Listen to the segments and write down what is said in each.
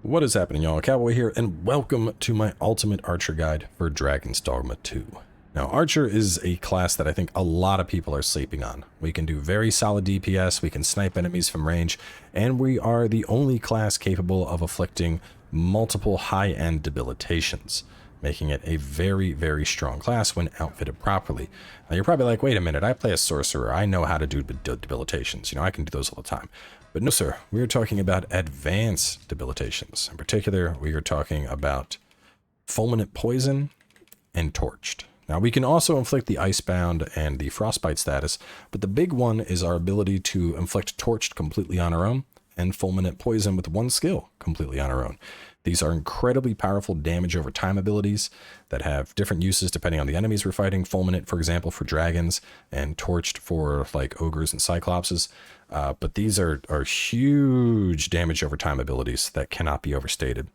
What is happening, y'all? Cowboy here, and welcome to my Ultimate Archer Guide for Dragon Dogma 2. Now, Archer is a class that I think a lot of people are sleeping on. We can do very solid DPS, we can snipe enemies from range, and we are the only class capable of afflicting multiple high-end debilitations, making it a very, very strong class when outfitted properly. Now, you're probably like, wait a minute, I play a sorcerer, I know how to do debilitations, I can do those all the time. But no, sir, we are talking about advanced debilitations. In particular, we are talking about fulminant poison and torched. Now, we can also inflict the icebound and the frostbite status, but the big one is our ability to inflict torched completely on our own and fulminant poison with one skill completely on our own. These are incredibly powerful damage over time abilities that have different uses depending on the enemies we're fighting. Fulminant, for example, for dragons, and torched for like ogres and cyclopses. But these are huge damage over time abilities that cannot be overstated.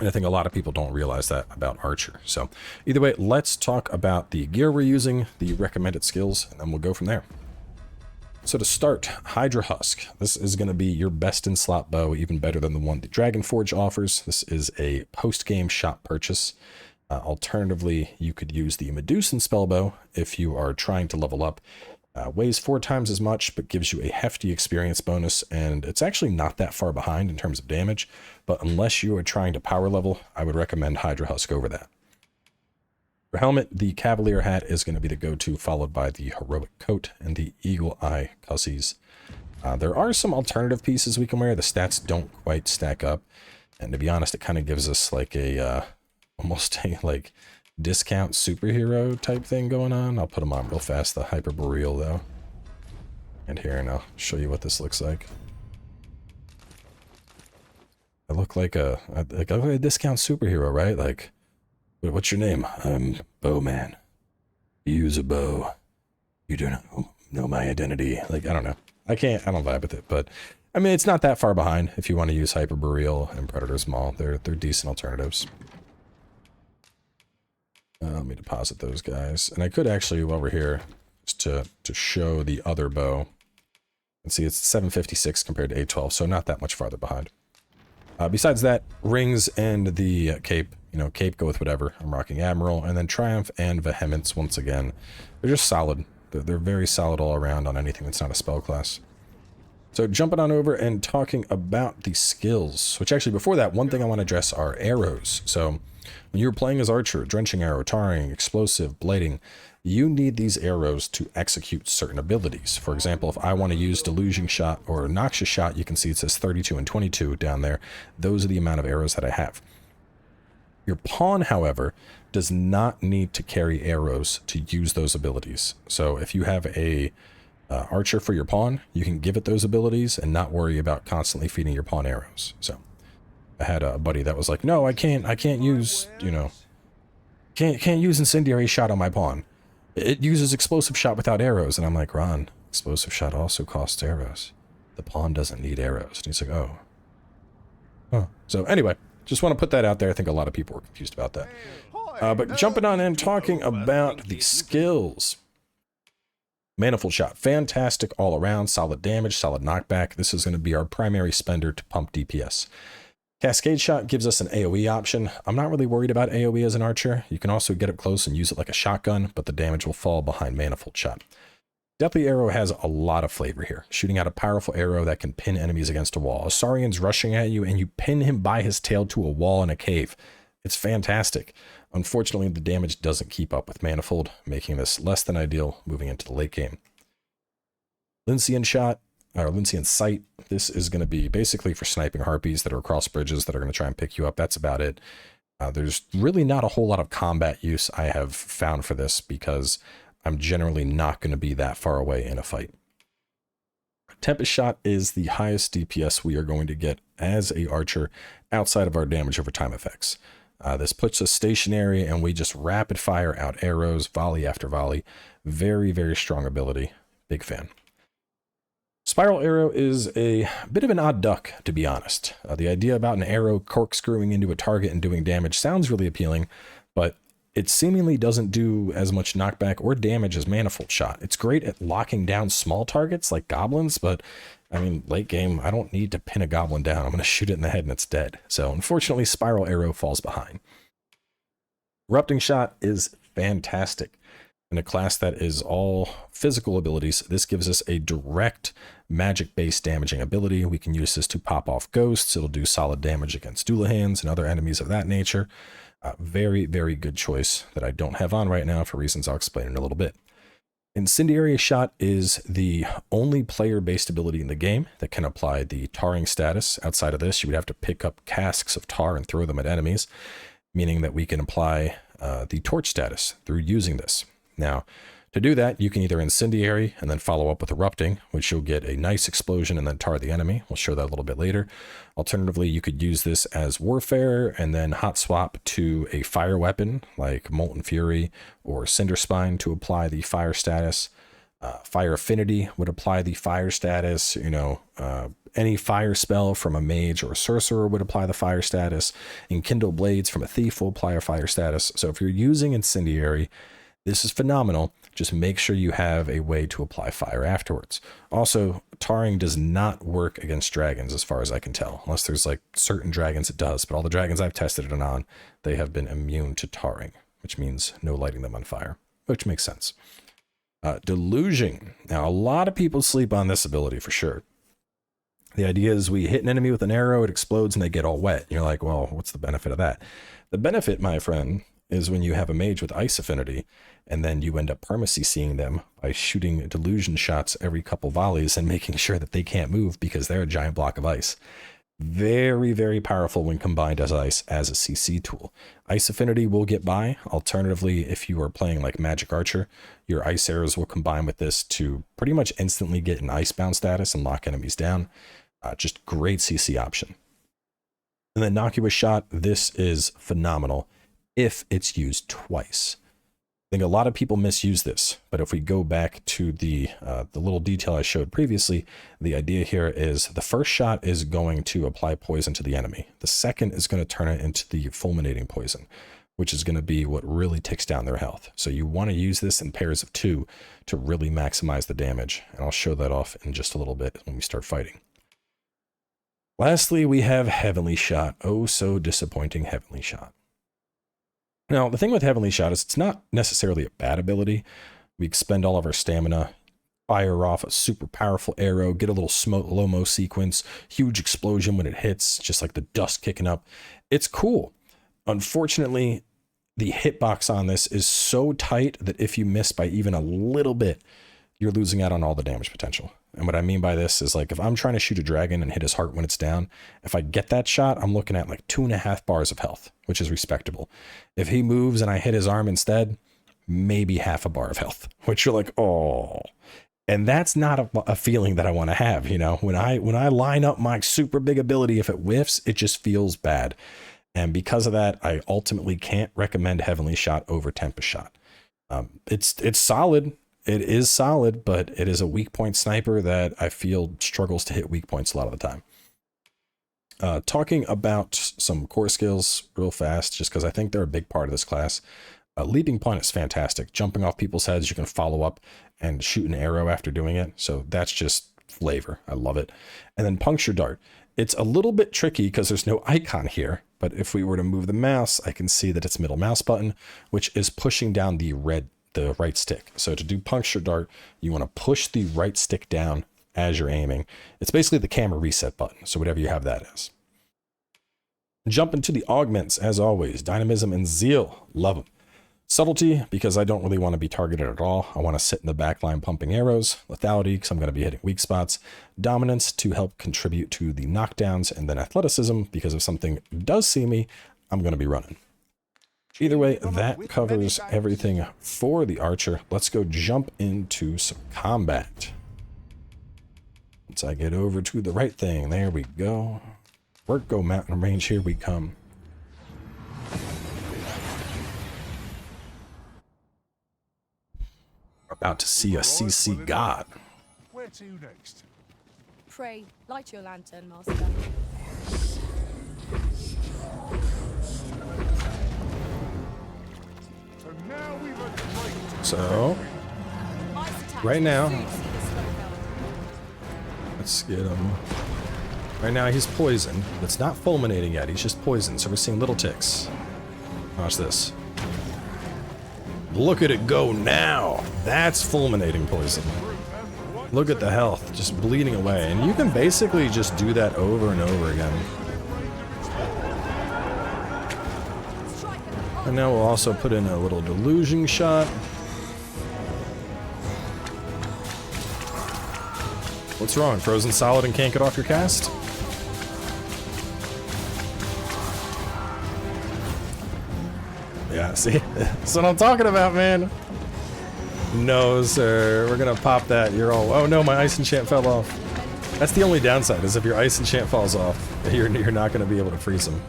And I think a lot of people don't realize that about Archer. So either way, let's talk about the gear we're using, the recommended skills, and then we'll go from there. So to start, Hydra Husk. This is going to be your best in slot bow, even better than the one that Dragon Forge offers. This is a post-game shop purchase. Alternatively, you could use the Medusan spellbow if you are trying to level up. Weighs 4 times as much, but gives you a hefty experience bonus, and it's actually not that far behind in terms of damage, but unless you are trying to power level, I would recommend Hydra Husk over that. For helmet, the Cavalier hat is going to be the go-to, followed by the Heroic Coat and the Eagle Eye Cussies. There are some alternative pieces we can wear. The stats don't quite stack up, and to be honest, it kind of gives us like a almost a like discount superhero type thing going on. I'll put them on real fast. The Hyperboreal though, and here, and I'll show you what this looks like. I look like a discount superhero, right? Like, what's your name? I'm Bowman. You use a bow. You do not know my identity. Like, I don't know. I don't vibe with it, but I mean, it's not that far behind if you want to use Hyperboreal and Predator's Maul. They're decent alternatives. Let me deposit those guys. And I could actually, while we're here, just to show the other bow. And see, it's 756 compared to 812, so not that much farther behind. Besides that, rings and the cape. Cape, go with whatever. I'm rocking Admiral, and then Triumph and Vehemence once again. They're just solid. They're very solid all around on anything that's not a spell class. So jumping on over and talking about the skills, which actually before that, one thing I want to address are arrows. So when you're playing as Archer, Drenching Arrow, Tarring, Explosive, Blading, you need these arrows to execute certain abilities. For example, if I want to use Deluging Shot or Noxious Shot, you can see it says 32 and 22 down there. Those are the amount of arrows that I have. Your pawn, however, does not need to carry arrows to use those abilities. So if you have a archer for your pawn, you can give it those abilities and not worry about constantly feeding your pawn arrows. So I had a buddy that was like, no, I can't use, can't use Incendiary Shot on my pawn. It uses Explosive Shot without arrows. And I'm like, Ron, Explosive Shot also costs arrows. The pawn doesn't need arrows. And he's like, oh. Huh. So anyway, just want to put that out there. I think a lot of people were confused about that. But jumping on in, talking about the skills. Manifold Shot, fantastic all around, solid damage, solid knockback. This is going to be our primary spender to pump DPS. Cascade Shot gives us an AoE option. I'm not really worried about AoE as an archer. You can also get up close and use it like a shotgun, but the damage will fall behind Manifold Shot. Deathly Arrow has a lot of flavor here, shooting out a powerful arrow that can pin enemies against a wall. Saurian's rushing at you and you pin him by his tail to a wall in a cave. It's fantastic. Unfortunately, the damage doesn't keep up with Manifold, making this less than ideal moving into the late game. Lyncian Shot, or Lyncian Sight, this is going to be basically for sniping harpies that are across bridges that are going to try and pick you up. That's about it. There's really not a whole lot of combat use I have found for this because I'm generally not going to be that far away in a fight. Tempest Shot is the highest DPS we are going to get as a archer outside of our damage over time effects. This puts us stationary and we just rapid fire out arrows, volley after volley. Very, very strong ability. Big fan. Spiral Arrow is a bit of an odd duck, to be honest. The idea about an arrow corkscrewing into a target and doing damage sounds really appealing, but It seemingly doesn't do as much knockback or damage as Manifold Shot. It's great at locking down small targets like goblins, but I mean, late game, I don't need to pin a goblin down. I'm going to shoot it in the head and it's dead. So unfortunately, Spiral Arrow falls behind. Erupting Shot is fantastic. In a class that is all physical abilities, this gives us a direct magic-based damaging ability. We can use this to pop off ghosts. It'll do solid damage against Doolahans and other enemies of that nature. Very, very good choice that I don't have on right now for reasons I'll explain in a little bit. Incendiary Shot is the only player-based ability in the game that can apply the tarring status. Outside of this, you would have to pick up casks of tar and throw them at enemies, meaning that we can apply the torch status through using this. Now, to do that, you can either Incendiary and then follow up with Erupting, which you'll get a nice explosion and then tar the enemy. We'll show that a little bit later. Alternatively, you could use this as Warfare and then hot swap to a fire weapon like Molten Fury or Cinder Spine to apply the fire status. Fire Affinity would apply the fire status. Any fire spell from a mage or a sorcerer would apply the fire status. Enkindle Blades from a thief will apply a fire status. So if you're using Incendiary, this is phenomenal. Just make sure you have a way to apply fire afterwards. Also, tarring does not work against dragons as far as I can tell, unless there's like certain dragons it does, but all the dragons I've tested it on, they have been immune to tarring, which means no lighting them on fire, which makes sense. Deluging. Now, a lot of people sleep on this ability for sure. The idea is we hit an enemy with an arrow, it explodes, and they get all wet. You're like, well, what's the benefit of that? The benefit, my friend, is when you have a mage with ice affinity, and then you end up perma-CCing them by shooting delusion shots every couple volleys and making sure that they can't move because they're a giant block of ice. Very, very powerful when combined as ice as a CC tool. Ice affinity will get by. Alternatively, if you are playing like Magic Archer, your ice arrows will combine with this to pretty much instantly get an icebound status and lock enemies down. Just great CC option. And then Innocuous Shot, this is phenomenal if it's used twice. I think a lot of people misuse this, but if we go back to the little detail I showed previously, the idea here is the first shot is going to apply poison to the enemy. The second is going to turn it into the fulminating poison, which is going to be what really ticks down their health. So you want to use this in pairs of 2 to really maximize the damage, and I'll show that off in just a little bit when we start fighting. Lastly, we have Heavenly Shot. Oh, so disappointing Heavenly Shot. Now, the thing with Heavenly Shot is it's not necessarily a bad ability. We expend all of our stamina, fire off a super powerful arrow, get a little slow-mo sequence, huge explosion when it hits, just like the dust kicking up. It's cool. Unfortunately, the hitbox on this is so tight that if you miss by even a little bit, you're losing out on all the damage potential. And what I mean by this is like if I'm trying to shoot a dragon and hit his heart when it's down, if I get that shot, I'm looking at like 2.5 bars of health, which is respectable. If he moves and I hit his arm instead, maybe half a bar of health, which you're like, oh. And that's not a feeling that I want to have, you know. When I line up my super big ability, if it whiffs, it just feels bad. And because of that, I ultimately can't recommend Heavenly Shot over Tempest Shot. It's solid. It is solid, but it is a weak point sniper that I feel struggles to hit weak points a lot of the time. Talking about some core skills real fast, just because I think they're a big part of this class. Leaping Punt is fantastic. Jumping off people's heads, you can follow up and shoot an arrow after doing it. So that's just flavor. I love it. And then Puncture Dart. It's a little bit tricky because there's no icon here, but if we were to move the mouse, I can see that it's middle mouse button, which is pushing down the right stick. So to do Puncture Dart, you want to push the right stick down as you're aiming. It's basically the camera reset button, so whatever you have that as. Jump into the augments, as always. Dynamism and Zeal, love them. Subtlety, because I don't really want to be targeted at all. I want to sit in the back line pumping arrows. Lethality, because I'm going to be hitting weak spots. Dominance, to help contribute to the knockdowns. And then Athleticism, because if something does see me, I'm going to be running. Either way, that covers everything for the Archer. Let's go jump into some combat. Once I get over to the right thing, there we go. Work, go mountain range, here we come. About to see a CC god. Where to next? Pray, light your lantern, master. So, Ice attacks right now, will soon see the slow go. let's get him. Right now he's poisoned. It's not fulminating yet, he's just poisoned, so we're seeing little ticks. Watch this. Look at it go now! That's fulminating poison. Look at the health, just bleeding away. And you can basically just do that over and over again. And now we'll also put in a little delusion shot. What's wrong? Frozen solid and can't get off your cast? Yeah, see? That's what I'm talking about, man. No, sir. We're gonna pop that. You're all... Oh no, my ice enchant fell off. That's the only downside, is if your ice enchant falls off, you're not gonna be able to freeze him.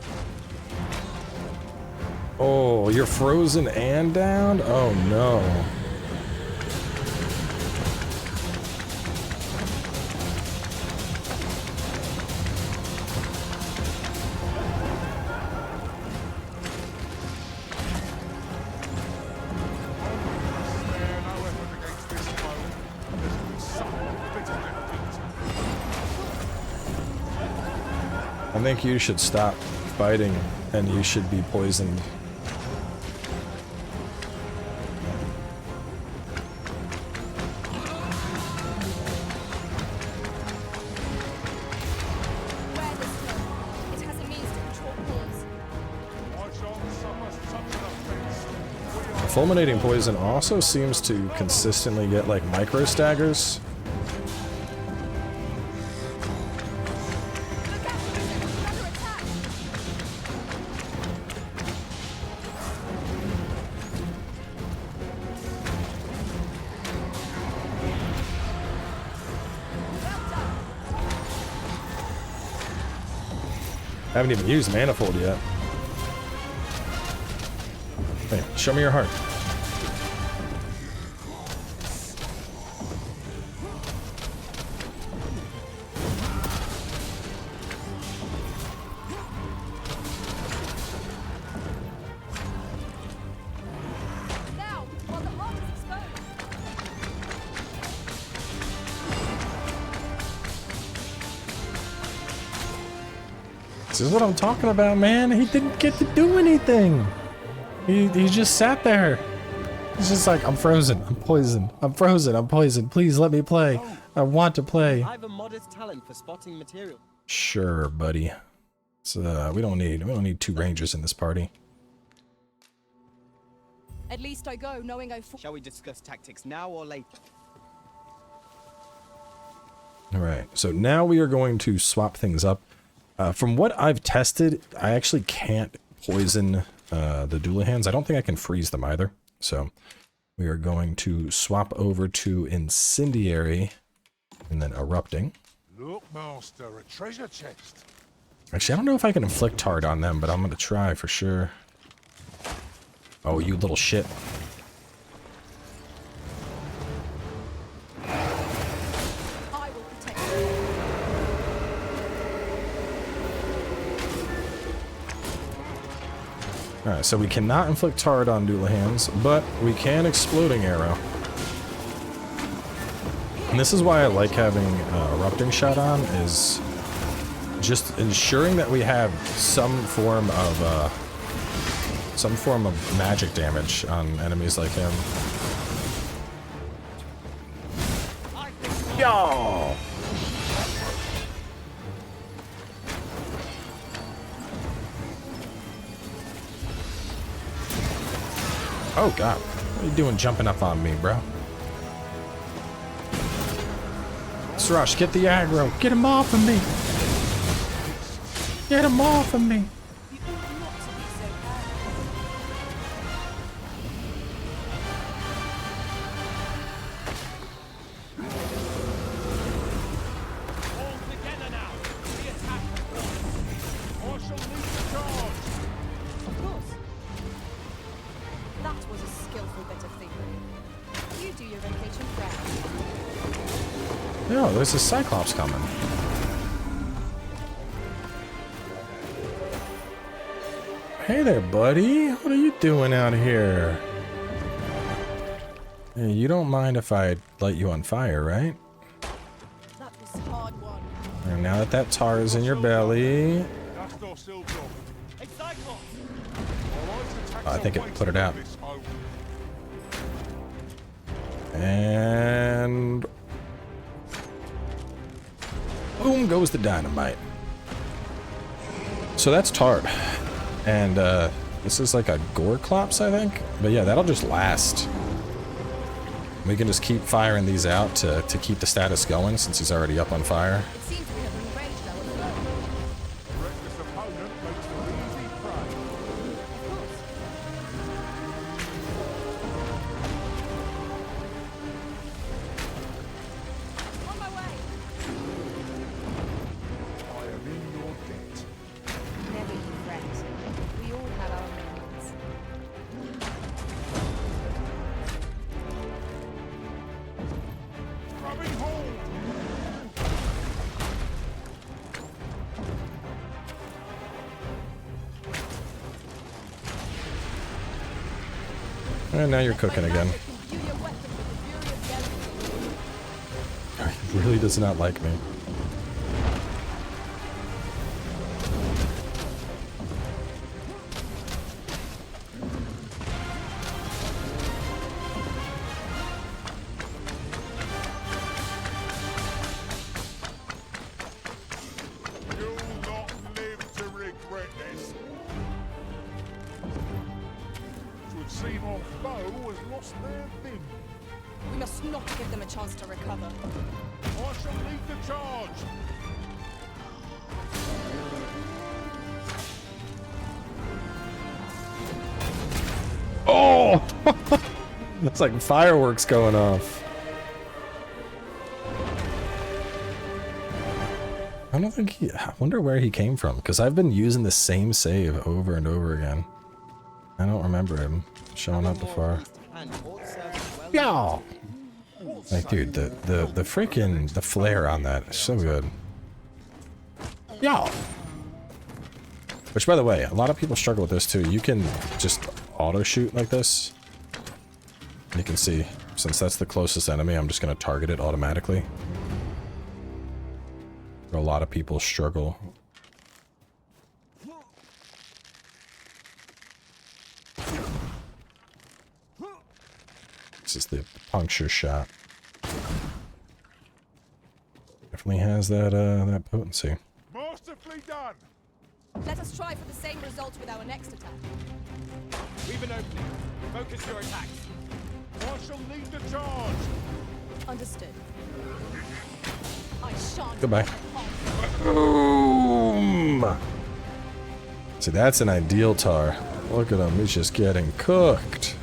Oh, you're frozen and downed? Oh no. I think you should stop fighting, and you should be poisoned. Where this flow, it has a means to control pause. Fulminating poison also seems to consistently get like micro staggers. Look out, Arisen! Another attack! I haven't even used Manifold yet. Hey, show me your heart. Now, while the heart is exposed. This is what I'm talking about, man. He didn't get to do anything. He just sat there. He's just like, I'm frozen, I'm poisoned, I'm frozen, I'm poisoned. Please let me play. I want to play. I have a modest talent for spotting material. Sure, buddy. So we don't need two rangers in this party. At least I go knowing I fought. Shall we discuss tactics now or later? All right. So now we are going to swap things up. From what I've tested, I actually can't poison the Doolahans. I don't think I can freeze them either. So we are going to swap over to Incendiary and then Erupting. Look, Master, a treasure chest. Actually, I don't know if I can inflict hard on them, but I'm going to try for sure. Oh, you little shit. I will protect you. Alright, so we cannot inflict hard on Doolahans, but we can Exploding Arrow. And this is why I like having Erupting Shot on, is just ensuring that we have some form of magic damage on enemies like him. Yo! Oh god, what are you doing jumping up on me, bro? Srush, get the aggro. Get him off of me. Get him off of me. You ought not to be so bad. All together now. The attack. Or shall lead the charge. Of course. That was a skillful bit of thinking. You do your vocation proud. No, there's a Cyclops coming. Hey there, buddy. What are you doing out here? Hey, you don't mind if I light you on fire, right? That was a hard one. And now that that tar is in your belly, That's our still job. Hey, Cyclops! I think it put it out. And boom goes the dynamite. So that's tarred. And this is like a gore clops, I think. But yeah, that'll just last. We can just keep firing these out to keep the status going since he's already up on fire. It seems we have enraged our foe. Reckless opponent makes for easy prey. Of course. On my way. I am in your debt. Never you fret. We all have our moments. Grabbing hold! And now you're cooking again. Imbue your weapon with the fury of yelling. He really does not like me. You'll not live to regret this. It would seem our foe has lost their vim. We must not give them a chance to recover. I shall lead the charge. Oh! It's like fireworks going off. I don't think he... I wonder where he came from, because I've been using the same save over and over again. I don't remember him showing up before. And ought serve well. Yeah! Like, dude, the freaking... the flare on that is so good. Yeah! Which, by the way, a lot of people struggle with this, too. You can just auto-shoot like this. And you can see, since that's the closest enemy, I'm just going to target it automatically. A lot of people struggle. This is the puncture shot. Definitely has that that potency. Masterfully done. Let us try for the same result with our next attack. Leave an opening. Focus your attacks. I shall lead the charge. Understood. I shan't. Goodbye. Boom! See, that's an ideal tar. Look at him, he's just getting cooked.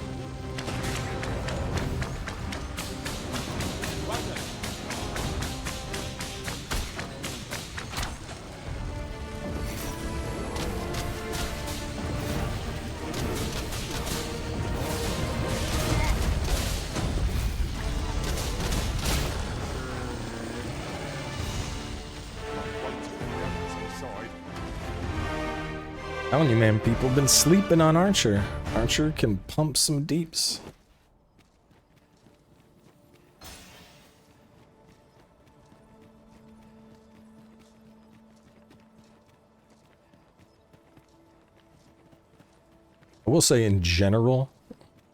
Telling you, man, people been sleeping on Archer. Archer can pump some deeps. I will say in general,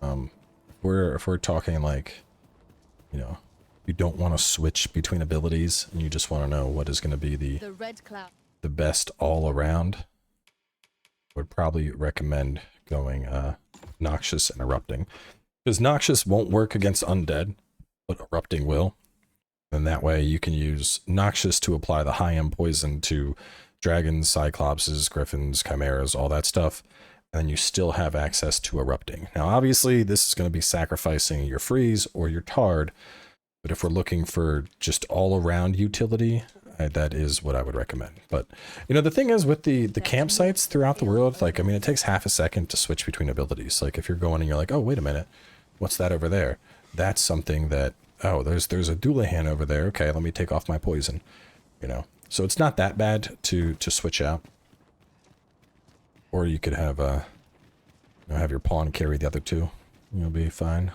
if we're talking like, you know, you don't want to switch between abilities and you just want to know what is going to be The red cloud. the best all around, would probably recommend going Noxious and Erupting. Because Noxious won't work against Undead, but Erupting will. And that way you can use Noxious to apply the high-end poison to dragons, cyclopses, griffins, chimeras, all that stuff. And then you still have access to Erupting. Now obviously this is going to be sacrificing your freeze or your tard, but if we're looking for just all-around utility, that is what I would recommend. But, you know, the thing is with the campsites throughout the world, like, I mean, it takes half a second to switch between abilities. Like, if you're going and you're like, oh, wait a minute, what's that over there? That's something that, oh, there's a Doulahan over there. Okay, let me take off my poison, you know. So it's not that bad to switch out. Or you could have, you know, have your pawn carry the other two. You'll be fine.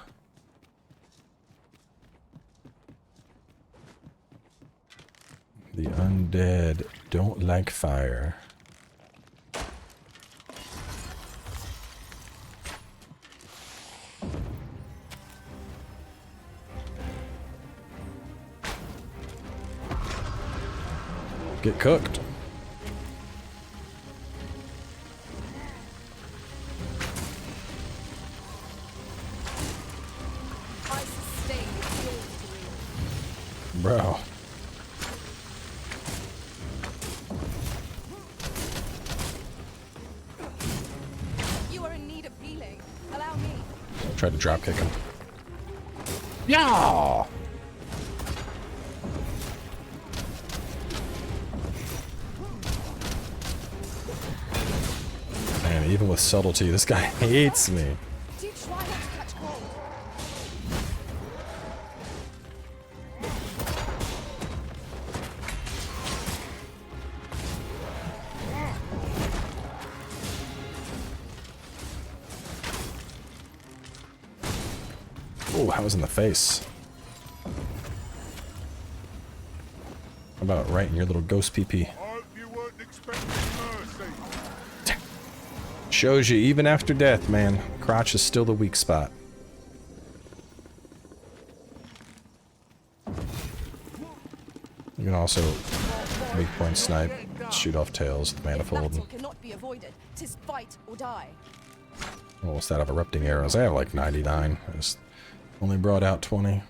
The undead don't like fire. Get cooked. I sustain yours to read. Bro. You are in need of healing. Allow me. Tried to drop kick him. Yeah. Man, even with subtlety, this guy hates me. Do try not to catch cold. Oh, I was in the face. How about right in your little ghost PP? Hope you weren't expecting mercy. Shows you even after death, man, crotch is still the weak spot. You can also weak point snipe, shoot off tails with If manifold. battle cannot be avoided, 'tis fight or die. Oh, what's that of erupting arrows? I have like 99. I just only brought out 20.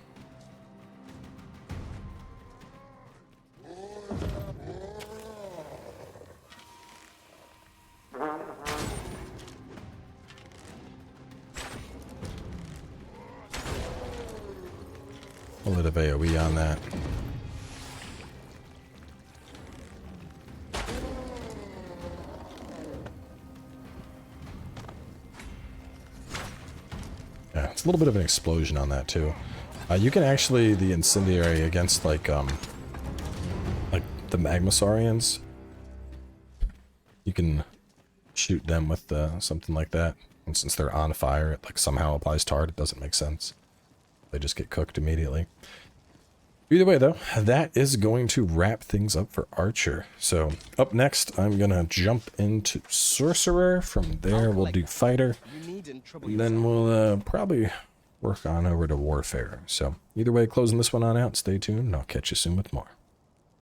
A little bit of AoE on that. Yeah, it's a little bit of an explosion on that too. You can actually, the incendiary against like the Magmasaurians, you can shoot them with something like that. And since they're on fire, it like somehow applies tar. It doesn't make sense. They just get cooked immediately. Either way though, that is going to wrap things up for Archer. So up next, I'm gonna jump into Sorcerer. From there, we'll do Fighter. You needn't trouble And then we'll probably work on over to Warfare. So either way, closing this one on out. Stay tuned, and I'll catch you soon with more.